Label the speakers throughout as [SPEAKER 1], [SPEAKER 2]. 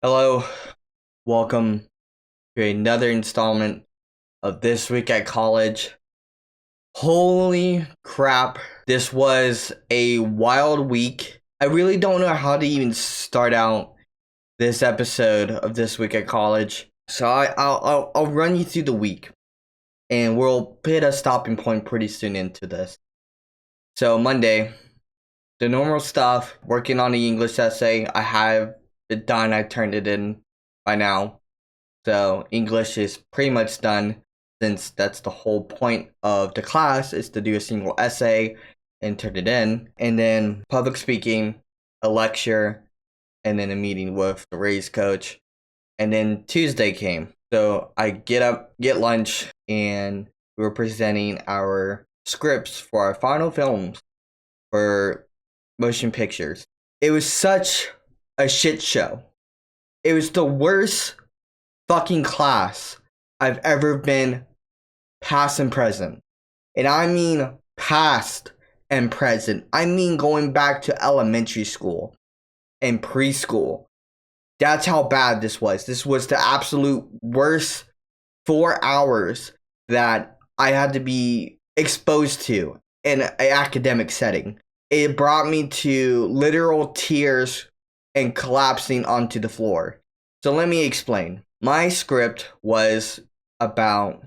[SPEAKER 1] Hello, welcome to another installment of This Week at College. Holy crap, this was a wild week. I really don't know how to even start out this episode of This Week at College. So I'll run you through the week, and we'll hit a stopping point pretty soon into this. So Monday, the normal stuff, working on the English essay. I have it done. I turned it in by now. So English is pretty much done, since that's the whole point of the class, is to do a single essay and turn it in. And then public speaking, a lecture, and then a meeting with the raise coach. And then Tuesday came. So I get up, get lunch, and we were presenting our scripts for our final films for motion pictures. It was such a shit show. It was the worst fucking class I've ever been, past and present. And I mean past and present. I mean going back to elementary school and preschool. That's how bad this was. This was the absolute worst 4 hours that I had to be exposed to in an academic setting. It brought me to literal tears and collapsing onto the floor. So let me explain. My script was about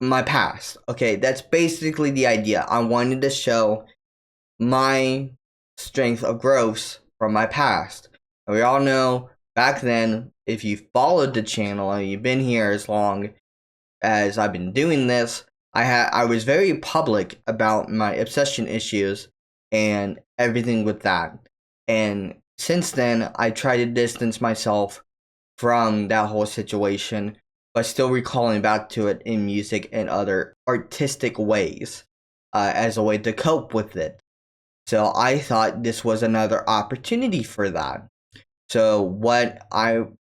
[SPEAKER 1] my past. Okay, that's basically the idea. I wanted to show my strength of growth from my past. And we all know back then, if you followed the channel and you've been here as long as I've been doing this, I was very public about my obsession issues and everything with that. And since then, I try to distance myself from that whole situation, but still recalling back to it in music and other artistic ways, as a way to cope with it. So I thought this was another opportunity for that. So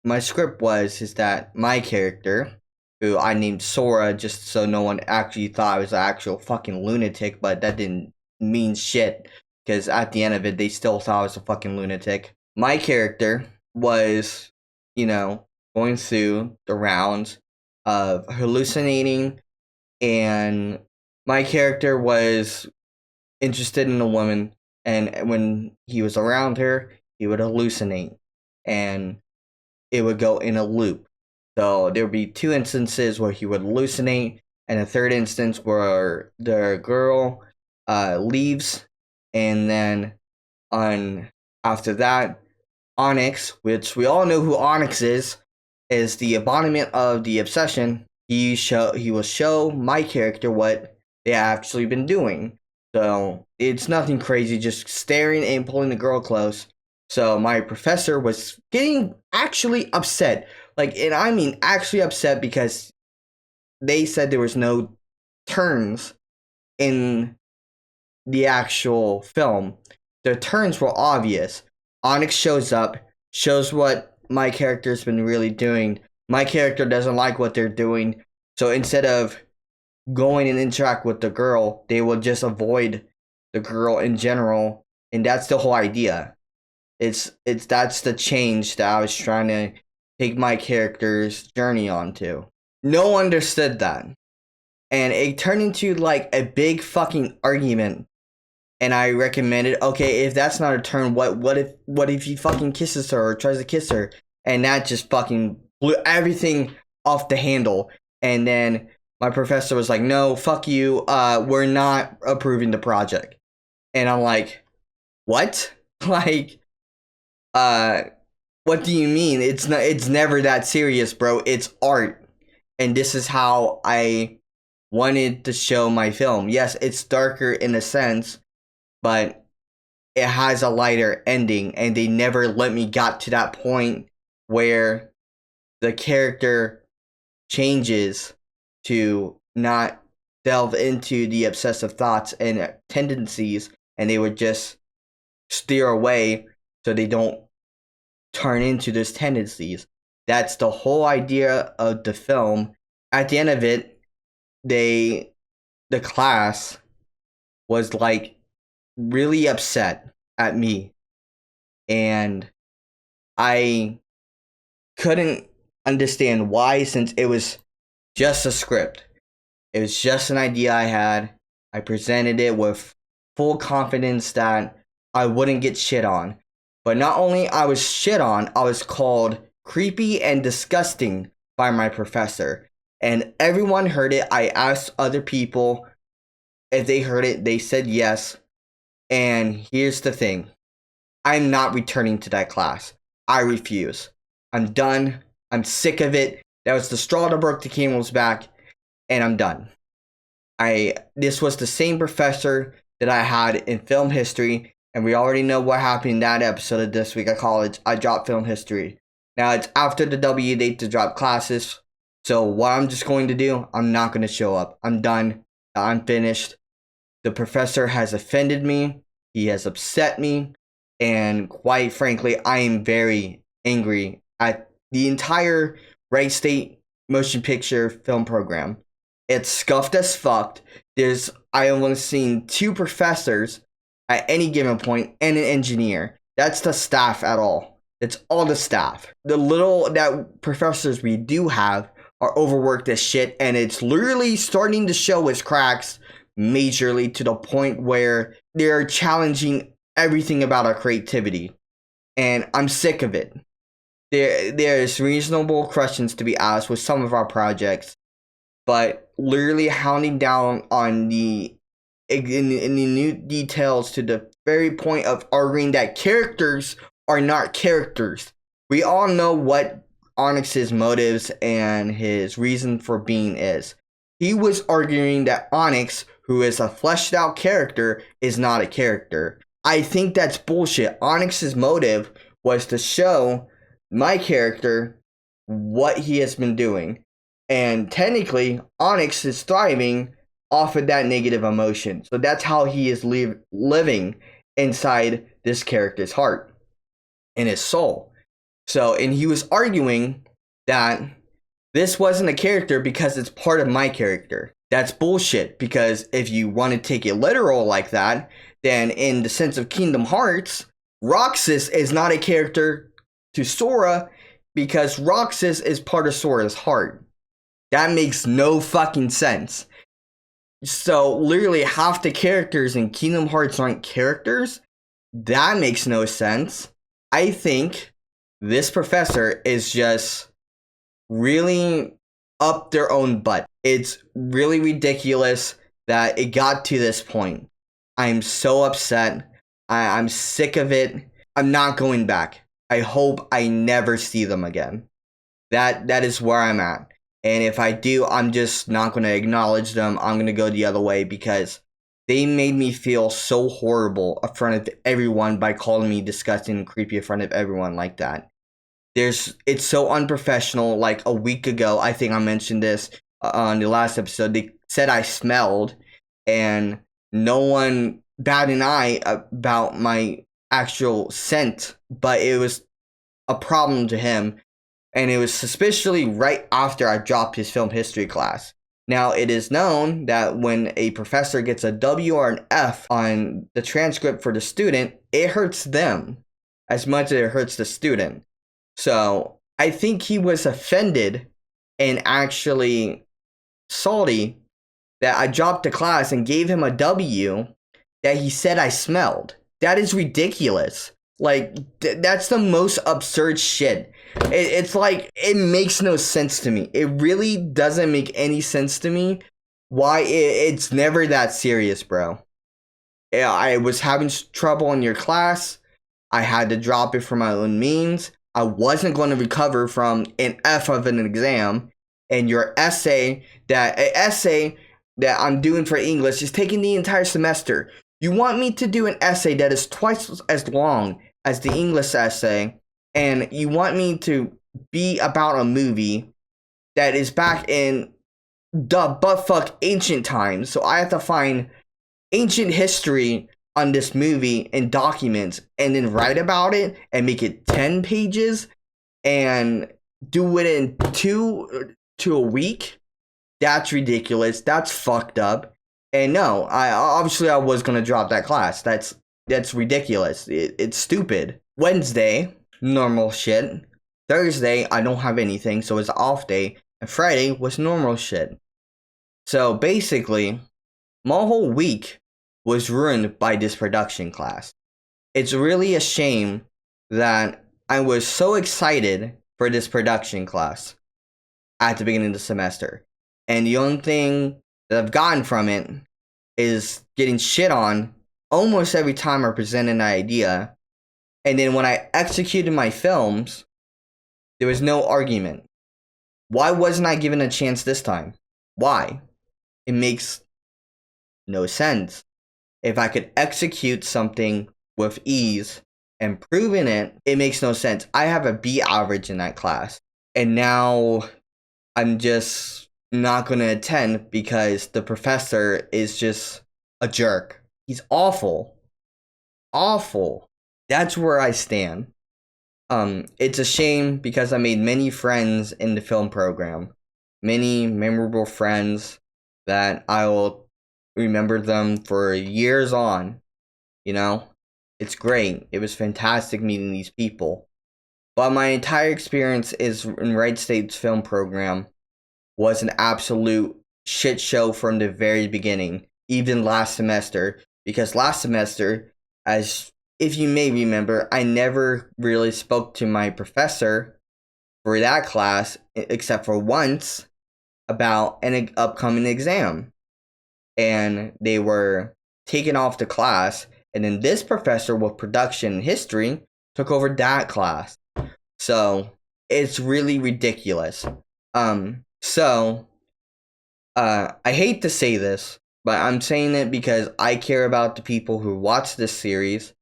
[SPEAKER 1] my script was is that my character, who I named Sora just so no one actually thought I was an actual fucking lunatic, but that didn't mean shit, because at the end of it, they still thought I was a fucking lunatic. My character was, going through the rounds of hallucinating, and my character was interested in a woman, and when he was around her, he would hallucinate, and it would go in a loop. So there would be two instances where he would hallucinate, and a third instance where the girl leaves, and then after that, Onyx, which we all know who Onyx is the embodiment of the obsession. He will show my character what they actually been doing. So it's nothing crazy, just staring and pulling the girl close. So my professor was getting actually upset. And I mean actually upset, because they said there was no turns in the actual film. The turns were obvious. Onyx shows up, shows what my character's been really doing. My character doesn't like what they're doing, so instead of going and interact with the girl, they will just avoid the girl in general, and that's the whole idea. That's the change that I was trying to take my character's journey onto. No one understood that, and it turned into a big fucking argument. And I recommended, okay, if that's not a turn, what if he fucking kisses her or tries to kiss her? And that just fucking blew everything off the handle. And then my professor was like, no, fuck you, we're not approving the project. And I'm like, what? What do you mean? It's never that serious, bro. It's art. And this is how I wanted to show my film. Yes, it's darker in a sense, but it has a lighter ending, and they never let me get to that point where the character changes to not delve into the obsessive thoughts and tendencies, and they would just steer away so they don't turn into those tendencies. That's the whole idea of the film. At the end of it, the class was really upset at me, and I couldn't understand why, since it was just a script. It was just an idea I had. I presented it with full confidence that I wouldn't get shit on. But not only I was shit on, I was called creepy and disgusting by my professor. And everyone heard it. I asked other people if they heard it. They said yes. And here's the thing. I'm not returning to that class. I refuse. I'm done. I'm sick of it. That was the straw that broke the camel's back. And I'm done. This was the same professor that I had in film history, and we already know what happened in that episode of This Week at College. I dropped film history. Now it's after the W date to drop classes, so what I'm just going to do, I'm not going to show up. I'm done. I'm finished. The professor has offended me. He has upset me, and quite frankly, I am very angry at the entire Wright State motion picture film program. It's scuffed as fucked. I only seen 2 professors at any given point and an engineer. That's the staff at all. It's all the staff. The little that professors we do have are overworked as shit, and it's literally starting to show its cracks majorly, to the point where they're challenging everything about our creativity. And I'm sick of it. There's reasonable questions to be asked with some of our projects, but literally hounding down on the new details to the very point of arguing that characters are not characters. We all know what Onyx's motives and his reason for being is. He was arguing that Onyx, who is a fleshed out character, is not a character. I think that's bullshit. Onyx's motive was to show my character what he has been doing. And technically, Onyx is thriving off of that negative emotion. So that's how he is living inside this character's heart and his soul. So, and he was arguing that this wasn't a character because it's part of my character. That's bullshit, because if you want to take it literal like that, then in the sense of Kingdom Hearts, Roxas is not a character to Sora because Roxas is part of Sora's heart. That makes no fucking sense. So literally half the characters in Kingdom Hearts aren't characters? That makes no sense. I think this professor is just really up their own butt. It's really ridiculous that it got to this point. I'm so upset. I'm sick of it. I'm not going back. I hope I never see them again. That is where I'm at. And if I do, I'm just not going to acknowledge them. I'm going to go the other way, because they made me feel so horrible in front of everyone by calling me disgusting and creepy in front of everyone like that. It's so unprofessional. Like a week ago, I think I mentioned this on the last episode. They said I smelled, and no one batted an eye about my actual scent, but it was a problem to him. And it was suspiciously right after I dropped his film history class. Now, it is known that when a professor gets a W or an F on the transcript for the student, it hurts them as much as it hurts the student. So I think he was offended and actually salty that I dropped the class and gave him a W that he said I smelled. That is ridiculous. Like, that's the most absurd shit. It's like, it makes no sense to me. It really doesn't make any sense to me why it's never that serious, bro. Yeah, I was having trouble in your class. I had to drop it for my own means. I wasn't going to recover from an F of an exam. And your essay that I'm doing for English is taking the entire semester. You want me to do an essay that is twice as long as the English essay, and you want me to be about a movie that is back in the buttfuck ancient times. So I have to find ancient history on this movie and documents, and then write about it and make it 10 pages and do it in 2 to a week. That's ridiculous. That's fucked up. And no, I was gonna drop that class. That's ridiculous. It's stupid. Wednesday, normal shit. Thursday, I don't have anything, so it's an off day. And Friday was normal shit. So basically, my whole week was ruined by this production class. It's really a shame that I was so excited for this production class at the beginning of the semester. And the only thing that I've gotten from it is getting shit on almost every time I present an idea. And then when I executed my films, there was no argument. Why wasn't I given a chance this time? Why? It makes no sense. If I could execute something with ease and proven it, it makes no sense. I have a B average in that class. And now I'm just not going to attend because the professor is just a jerk. He's awful. Awful. That's where I stand. It's a shame because I made many friends in the film program. Many memorable friends that I will remember them for years on. You know? It's great. It was fantastic meeting these people. But my entire experience is in Wright State's film program was an absolute shit show from the very beginning, even last semester. Because last semester, as if you may remember, I never really spoke to my professor for that class, except for once, about an upcoming exam. And they were taken off the class, and then this professor with production history took over that class. So, it's really ridiculous. I hate to say this, but I'm saying it because I care about the people who watch this series,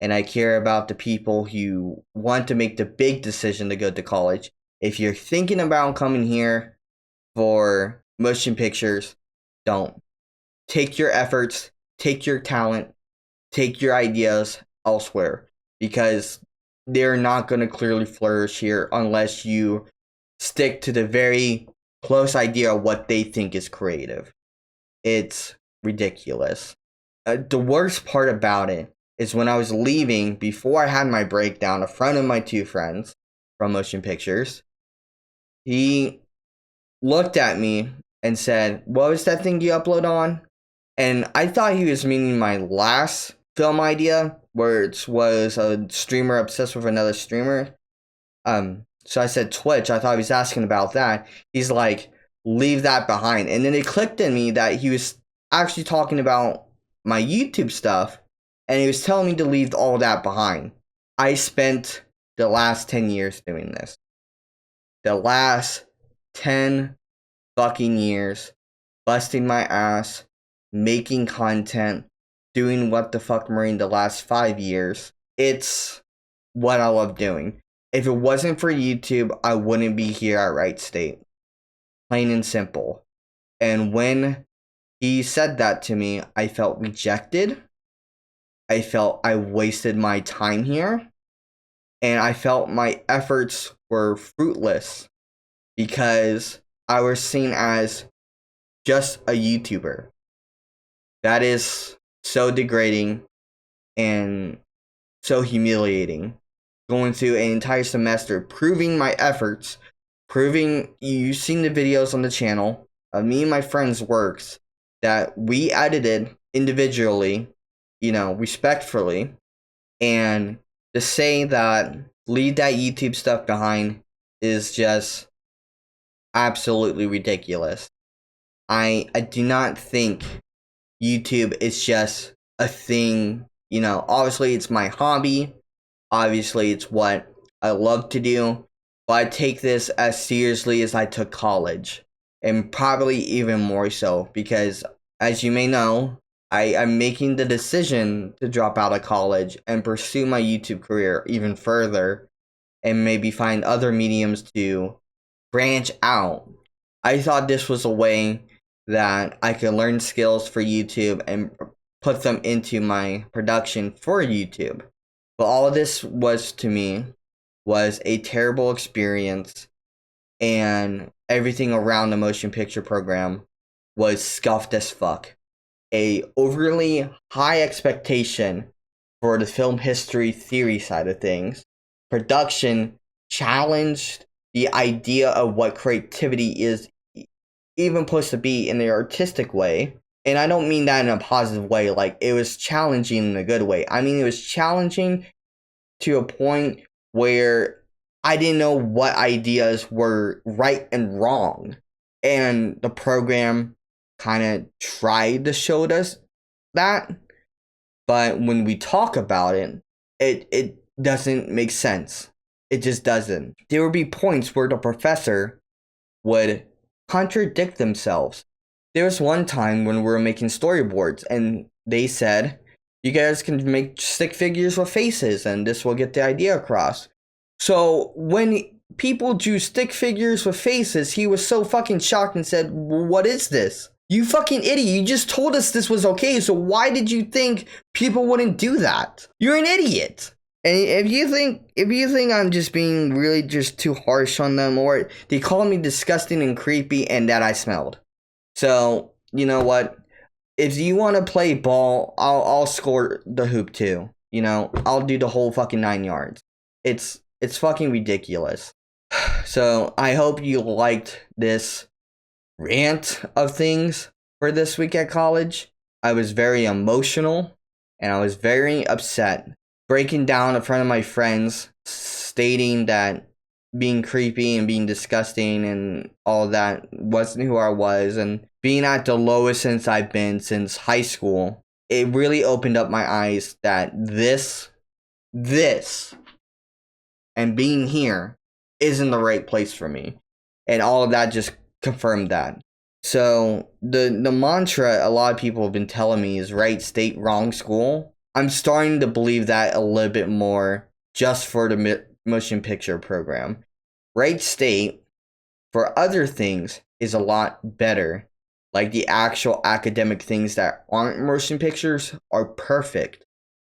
[SPEAKER 1] and I care about the people who want to make the big decision to go to college. If you're thinking about coming here for motion pictures, don't. Take your efforts, take your talent, take your ideas elsewhere, because they're not going to clearly flourish here unless you stick to the very close idea of what they think is creative. It's ridiculous. The worst part about it is when I was leaving, before I had my breakdown, a friend of my two friends from motion pictures, he looked at me and said, "What was that thing you upload on?" And I thought he was meaning my last film idea, where it was a streamer obsessed with another streamer. So I said Twitch. I thought he was asking about that. He's like, "Leave that behind." And then it clicked in me that he was actually talking about my YouTube stuff, and he was telling me to leave all that behind. I spent the last 10 years doing this. The last 10 fucking years busting my ass, making content, doing What the Fuck Marine the last 5 years. It's what I love doing. If it wasn't for YouTube, I wouldn't be here at Wright State. Plain and simple. And when he said that to me, I felt rejected. I felt I wasted my time here. And I felt my efforts were fruitless because I was seen as just a YouTuber. That is so degrading and so humiliating. Going through an entire semester, proving my efforts, proving you've seen the videos on the channel of me and my friends' works that we edited individually, respectfully, and to say that leave that YouTube stuff behind is just absolutely ridiculous. I do not think YouTube is just a thing, obviously it's my hobby, obviously it's what I love to do, but I take this as seriously as I took college, and probably even more so, because as you may know, I'm making the decision to drop out of college and pursue my YouTube career even further, and maybe find other mediums to branch out. I thought this was a way that I could learn skills for YouTube and put them into my production for YouTube. But all of this was, to me, was a terrible experience, and everything around the motion picture program was scuffed as fuck. A overly high expectation for the film history theory side of things. Production challenged the idea of what creativity is even supposed to be in the artistic way. And I don't mean that in a positive way, like it was challenging in a good way. I mean, it was challenging to a point where I didn't know what ideas were right and wrong. And the program kind of tried to show us that. But when we talk about it, it doesn't make sense. It just doesn't. There would be points where the professor would contradict themselves. There was one time when we were making storyboards and they said, you guys can make stick figures with faces and this will get the idea across. So when people drew stick figures with faces, he was so fucking shocked and said, what is this? You fucking idiot, you just told us this was okay, so why did you think people wouldn't do that? You're an idiot. And if you think I'm just being really just too harsh on them, or they call me disgusting and creepy and that I smelled. So, you know what? If you want to play ball, I'll score the hoop too. You know, I'll do the whole fucking 9 yards. It's fucking ridiculous. So, I hope you liked this rant of things for this week at college. I was very emotional and I was very upset. Breaking down in front of my friends, stating that being creepy and being disgusting and all that wasn't who I was, and being at the lowest since I've been since high school, it really opened up my eyes that this, and being here isn't the right place for me. And all of that just confirmed that. So the mantra a lot of people have been telling me is right state, wrong school. I'm starting to believe that a little bit more just for the motion picture program. Right state for other things is a lot better. Like the actual academic things that aren't motion pictures are perfect.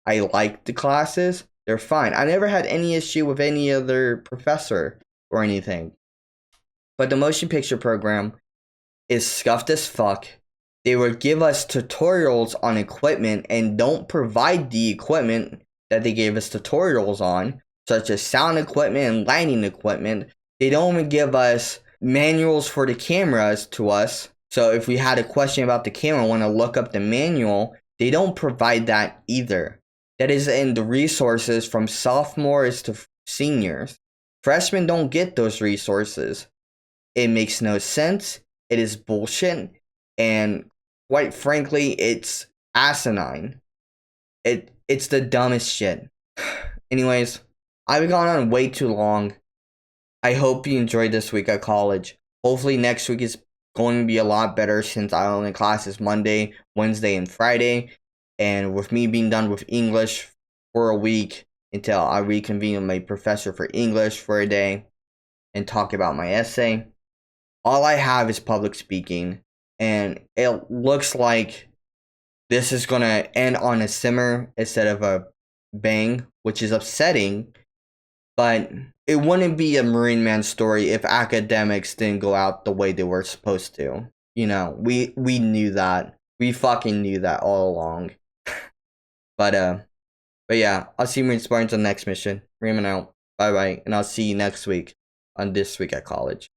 [SPEAKER 1] I like the classes. They're fine. I never had any issue with any other professor or anything. But the motion picture program is scuffed as fuck. They would give us tutorials on equipment and don't provide the equipment that they gave us tutorials on, such as sound equipment and lighting equipment. They don't even give us manuals for the cameras to us. So if we had a question about the camera, want to look up the manual, they don't provide that either. That is in the resources from sophomores to seniors. Freshmen don't get those resources. It makes no sense. It is bullshit. And quite frankly, it's asinine. It's the dumbest shit. Anyways, I've gone on way too long. I hope you enjoyed this week at college. Hopefully next week is going to be a lot better since I only classes Monday, Wednesday, and Friday. And with me being done with English for a week until I reconvene with my professor for English for a day and talk about my essay. All I have is public speaking. And it looks like this is going to end on a simmer instead of a bang, which is upsetting. But it wouldn't be a Marineman story if academics didn't go out the way they were supposed to. You know, we knew that. We fucking knew that all along. But yeah, I'll see you Marine Spartans on the next mission. Raymond out. Bye bye. And I'll see you next week on This Week at College.